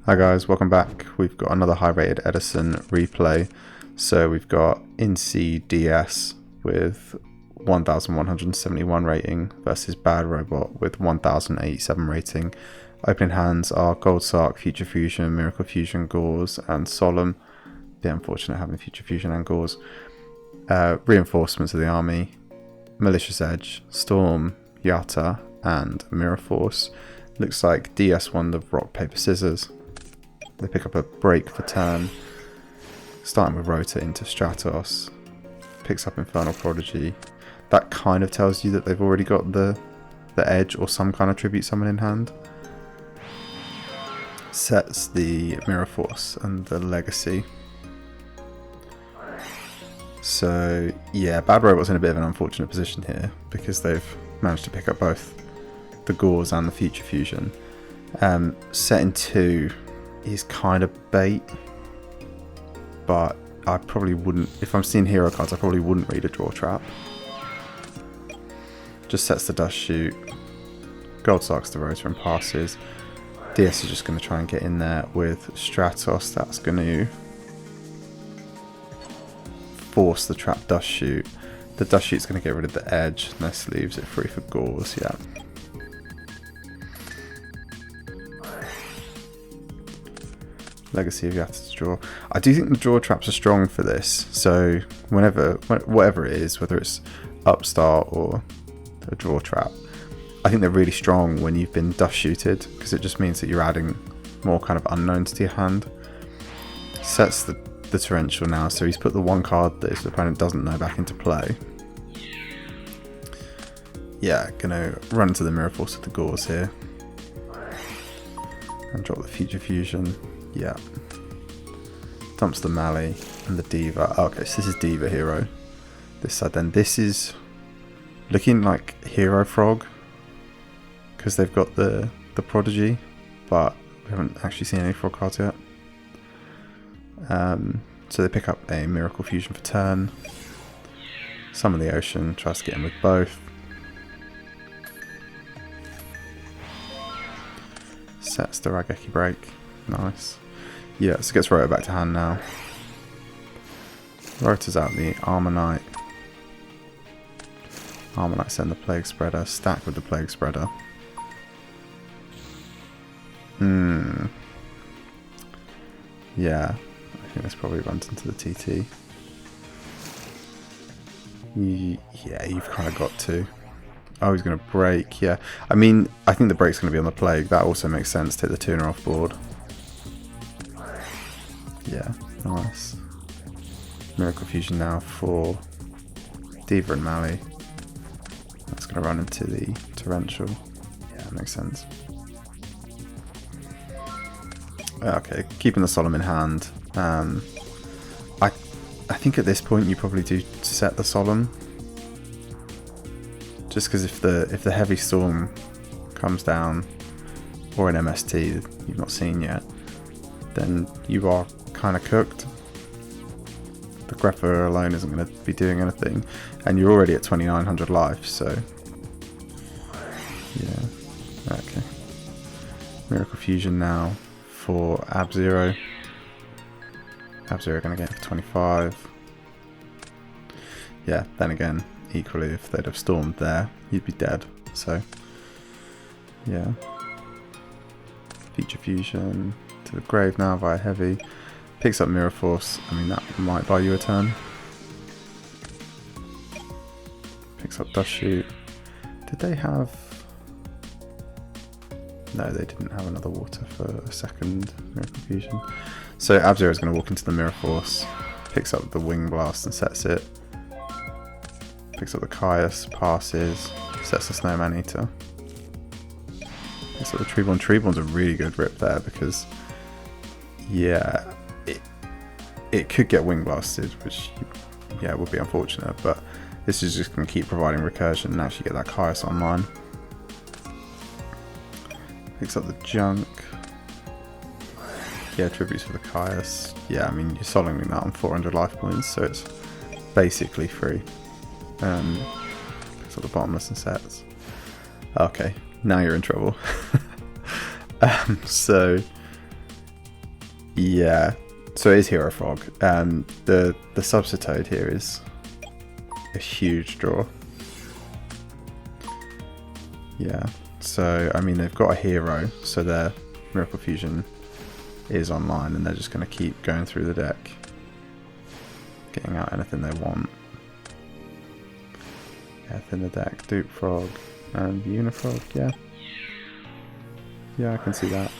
Hi guys, welcome back. We've got another high rated Edison replay. So we've got INC DS with 1171 rating versus Bad Robot with 1087 rating. Opening hands are Gold Sark, Future Fusion, Miracle Fusion, Gauze and Solemn. Bit unfortunate having Future Fusion and Gauze. Reinforcements of the army, Malicious Edge, Storm, Yata and Mirror Force. Looks like DS won the Rock, Paper, Scissors. They pick up a break for turn, starting with Rota into Stratos. Picks up Infernal Prodigy. That kind of tells you that they've already got the edge or some kind of tribute summon in hand. Sets the Mirror Force and the Legacy. So yeah, Bad Robot's in a bit of an unfortunate position here because they've managed to pick up both the Gauze and the Future Fusion. Setting 2 is kind of bait, but I probably wouldn't, if I'm seeing hero cards, I probably wouldn't read a Draw Trap. Just sets the Dust Shoot, Gold Sarks the Rotor and passes. DS is just going to try and get in there with Stratos. That's going to force the trap Dust Shoot. The Dust Shoot's going to get rid of the edge, and this leaves it free for Gauze, yeah. Legacy if you have to draw. I do think the draw traps are strong for this, so whatever it is, whether it's upstart or a draw trap, I think they're really strong when you've been dust shooted, because it just means that you're adding more kind of unknowns to your hand. Sets the torrential now, so he's put the one card that his opponent doesn't know back into play. Yeah, gonna run into the Mirror Force with the Gauze here. And drop the Future Fusion. Yeah. Dumps the Mally and the Diva. Oh, okay, so this is Diva Hero. This side then. This is looking like Hero Frog, because they've got the Prodigy, but we haven't actually seen any Frog cards yet. So they pick up a Miracle Fusion for turn. Summon the Ocean, tries to get in with both. Sets the Raigeki Break. Nice. Yeah, so gets Rota back to hand now. Rota's out the Armor Knight. Armor Knight send the Plague Spreader. Stack with the Plague Spreader. Yeah, I think this probably runs into the TT. Yeah, you've kind of got to. Oh, he's going to break, yeah. I mean, I think the break's going to be on the Plague. That also makes sense. Take the tuner off board. Yeah, nice. Miracle Fusion now for Diva and Mally. That's going to run into the Torrential. Yeah, makes sense. Okay, keeping the Solemn in hand. I think at this point you probably do set the Solemn. Just because if the Heavy Storm comes down, or an MST that you've not seen yet, then you are kind of cooked. The Grepher alone isn't going to be doing anything, and you're already at 2900 life, so yeah. Okay. Miracle Fusion now for Ab-Zero. Ab-Zero going to get 25. Yeah, then again, equally, if they'd have stormed there, you'd be dead. So, yeah. Future Fusion to the grave now via Heavy. Picks up Mirror Force. I mean, that might buy you a turn. Picks up Dust Shoot. Did they have... No, they didn't have another water for a second Miracle Fusion. So Ab-Zero is going to walk into the Mirror Force. Picks up the Wing Blast and sets it. Picks up the Caius, passes, sets the Snowman Eater. Picks up the Treeborn. Treeborn's a really good rip there because, yeah, it could get Wing Blasted, which, yeah, would be unfortunate, but this is just going to keep providing recursion and actually get that Caius online. Picks up the Junk. Yeah, tributes for the Caius. Yeah, I mean, you're soloing that on 400 life points, so it's basically free. Picks up the Bottomless and sets. Okay, now you're in trouble. So Yeah, so it is Hero Frog. The Substitute here is a huge draw. Yeah, so I mean they've got a hero, so their Miracle Fusion is online, and they're just going to keep going through the deck, getting out anything they want. Yeah, thin the deck, Dupe Frog and Unifrog. Yeah, I can see that.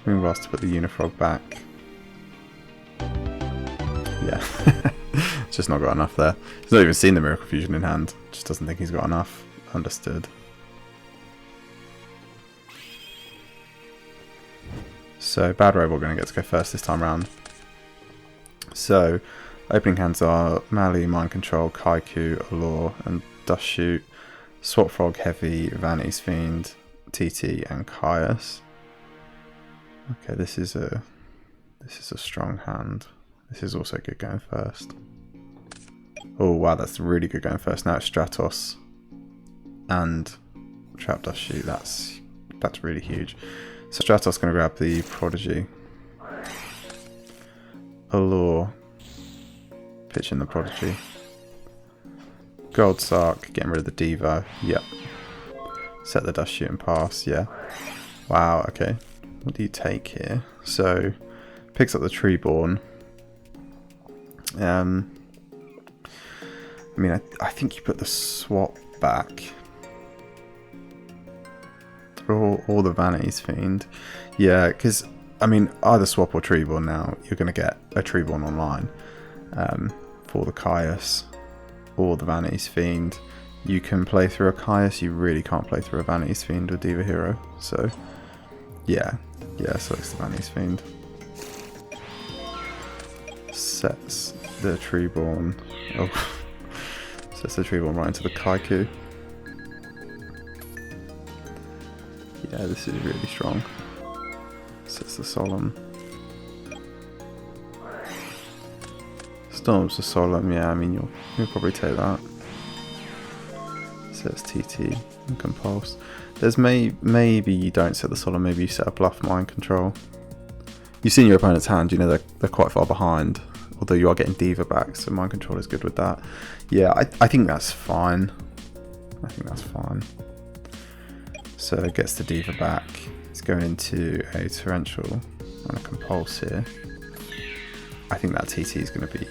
Move us to put the Unifrog back. Yeah, just not got enough there. He's not even seen the Miracle Fusion in hand. Just doesn't think he's got enough. Understood. So Bad Robot going to get to go first this time round. So opening hands are Mali, Mind Control, Kaiku, Allure, and Dust Shoot. Swap Frog, Heavy, Vanity's Fiend, TT, and Caius. Okay, this is a strong hand. This is also good going first. Oh wow, that's really good going first. Now it's Stratos and Trap Dust Shoot. That's really huge. So Stratos going to grab the Prodigy. Allure, pitching the Prodigy. Gold Sark, getting rid of the Diva. Yep. Set the Dust Shoot and pass. Yeah. Wow. Okay. What do you take here? So picks up the Treeborn. I mean, I think you put the swap back. Or the Vanity's Fiend. Yeah, because, I mean, either swap or Treeborn now, you're going to get a Treeborn online for the Caius or the Vanity's Fiend. You can play through a Caius, you really can't play through a Vanity's Fiend with Diva Hero. So, yeah, selects the Vanity's Fiend. Sets the Treeborn. Oh, sets the Treeborn right into the Kaiku. Yeah, this is really strong. Sets the Solemn. Storms the Solemn, yeah, I mean you'll probably take that. Sets TT and Compulse. There's maybe you don't set the Solemn, maybe you set a Bluff Mind Control. You've seen your opponent's hand, you know they're quite far behind. Although you are getting Diva back, so Mind Control is good with that. Yeah, I think that's fine. So it gets the Diva back. It's going into a Torrential and a Compulse here. I think that TT is going to be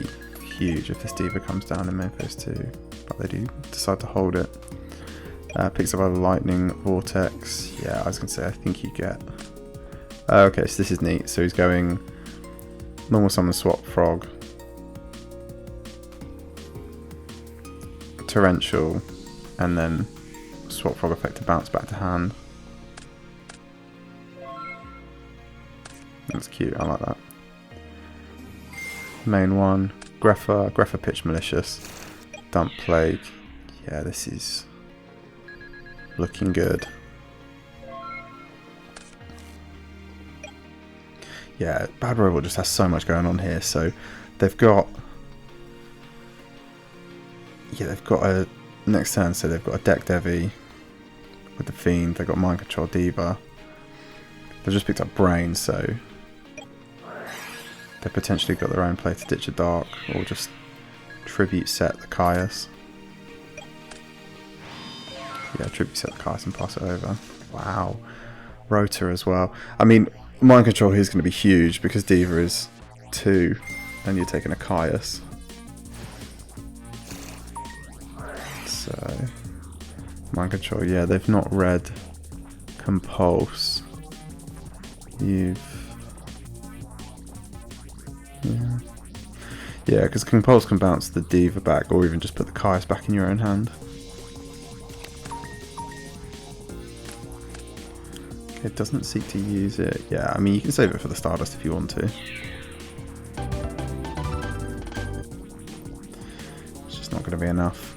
huge if this Diva comes down in Memphis too. But they do decide to hold it. Picks up a Lightning Vortex. Yeah, I was going to say, I think you get... okay, so this is neat. So he's going normal summon Swap Frog, Torrential, and then Swap Frog effect to bounce back to hand. That's cute, I like that. Main one, Greffa Pitch Malicious, Dump Plague. Yeah, this is looking good. Yeah, Bad Robot just has so much going on here. So they've got a next turn. So they've got a Deck Devi with the Fiend. They've got Mind Control Diva. They've just picked up Brain, so they've potentially got their own play to Ditch a Dark or just Tribute set the Caius. Yeah, Tribute set the Caius and pass it over. Wow. Rotor as well. I mean, Mind Control here is going to be huge because Diva is 2 and you're taking a Caius. So, Mind Control, yeah, they've not read Compulse. Yeah, because Compulse can bounce the Diva back or even just put the Caius back in your own hand. It doesn't seek to use it. Yeah, I mean, you can save it for the Stardust if you want to. It's just not going to be enough.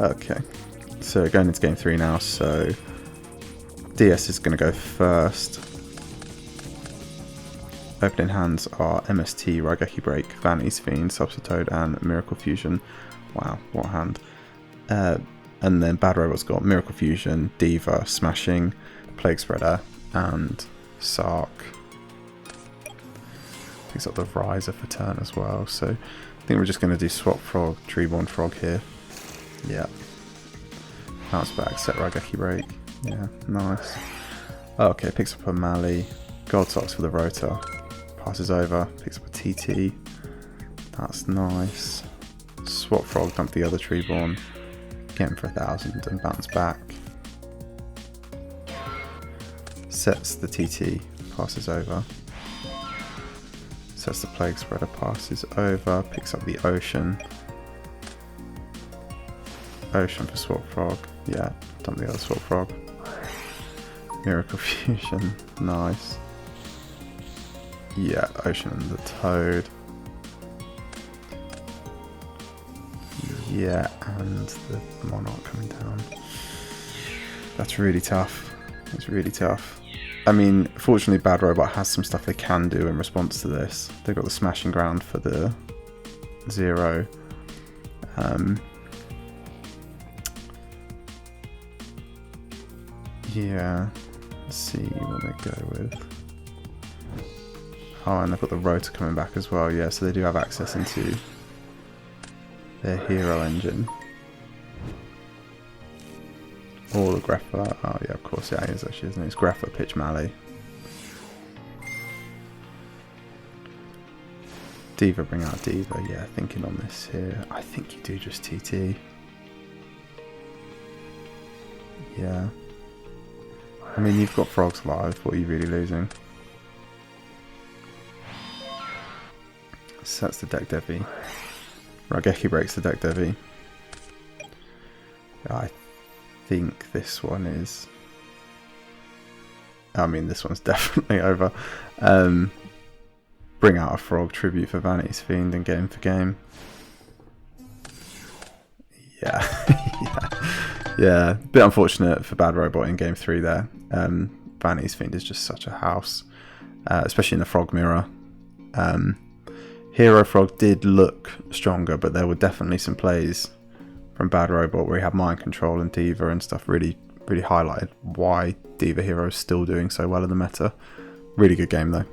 Okay, so going into game 3 now. So DS is going to go first. Opening hands are MST, Raigeki Break, Vanity's Fiend, Substitute, and Miracle Fusion. Wow, what a hand. And then Bad Robot's got Miracle Fusion, Diva, Smashing, Plague Spreader, and Sark. Picks up the Riser for turn as well. So I think we're just going to do Swap Frog, Treeborn Frog here. Yeah. Bounce back, set Raigeki Break. Yeah, nice. Okay, picks up a Mali. Gold Socks for the Rotor. Passes over, picks up a TT. That's nice. Swap Frog, dump the other Treeborn. Get him for 1,000 and bounce back. Sets the TT, passes over. Sets the Plague Spreader, passes over. Picks up the Ocean. Ocean for Swap Frog. Yeah, dump the other Swap Frog. Miracle Fusion, nice. Yeah, Ocean and the Toad. Yeah, and the Monarch coming down. That's really tough. It's really tough. I mean, fortunately Bad Robot has some stuff they can do in response to this. They've got the Smashing Ground for the 0. Yeah, let's see what they go with. Oh, and they've got the Rotor coming back as well, yeah, so they do have access into their hero engine. Or the Greffa. Oh yeah, of course, yeah, it is actually, isn't it? It's Greffa, Pitch Mali. Diva, bring out Diva. Yeah, thinking on this here. I think you do just TT. Yeah. I mean, you've got Frogs live. What are you really losing? Sets the deck Devi. Raigeki breaks the deck Devi. I think this one is... I mean, this one's definitely over. Bring out a Frog, Tribute for Vanity's Fiend, and Game for Game. Yeah. Yeah. Bit unfortunate for Bad Robot in Game 3 there. Vanity's Fiend is just such a house. Especially in the Frog Mirror. Hero Frog did look stronger, but there were definitely some plays from Bad Robot where he had Mind Control and Diva and stuff really highlighted why Diva Hero is still doing so well in the meta. Really good game though.